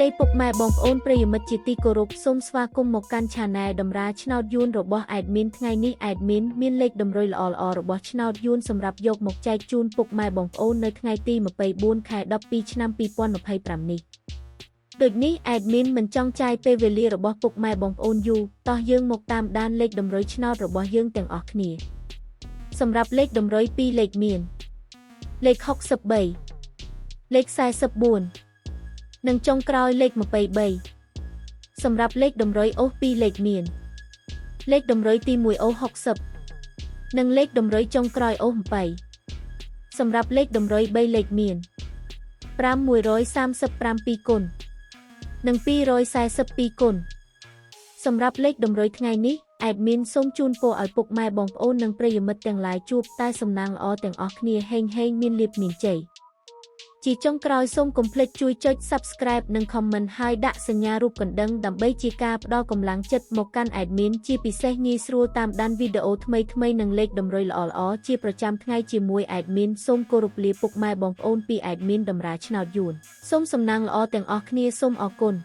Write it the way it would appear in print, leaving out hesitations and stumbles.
តីពុកម៉ែបងប្អូនប្រិយមិត្តជាទីគោរពសូមស្វាគមន៍មកកាន់ Channel តម្រាឆ្នោតយួនរបស់ Admin ថ្ងៃនេះ Admin មានលេខតម្រុយល្អៗរបស់ឆ្នោតយួនសម្រាប់យកមកចែកជូនពុកម៉ែបងប្អូននៅថ្ងៃទី24 ខែ 12 ឆ្នាំ 2025 នេះដូចនេះ Admin មិនចង់ចាយពេលវេលារបស់ពុកម៉ែបងប្អូនយូរតោះយើងមកតាមដានលេខតម្រុយឆ្នោតរបស់យើងទាំងអស់គ្នាសម្រាប់លេខតម្រុយ2លេខមានលេខ63លេខ44និងចុងក្រោយលេខ23សម្រាប់លេខតម្រុយអូស2លេខមានលេខតម្រុយទី1អូស60និងលេខតម្រុយចុងក្រោយអូស7សម្រាប់លេខតម្រុយ3លេខមាន5137គុណនិង242គុណសម្រាប់លេខតម្រុយថ្ងៃនេះ Admin សូមជូនពរឲ្យពុកម៉ែបងប្អូននិងប្រិយមិត្តទាំងឡាយជួបតែសំណាងល្អទាំងអស់គ្នាហេងមានលាភមានជ័យជាចុងក្រោយសូមកុំភ្លេចជួយចុច Subscribe និង Comment ហើយដាក់សញ្ញារូបកណ្ដឹងដើម្បីជាការផ្ដល់កម្លាំងចិត្តមកកាន់ Admin ជាពិសេសងាយស្រួលតាមដានវីដេអូថ្មីៗនិងលេខតម្រុយល្អៗជាប្រចាំថ្ងៃជាមួយ Admin សូមគោរពលាពុកម៉ែបងប្អូនពី Admin តម្រាឆ្នោតយួនសូមសំណាងល្អទាំងអស់គ្នាសូមអរគុណ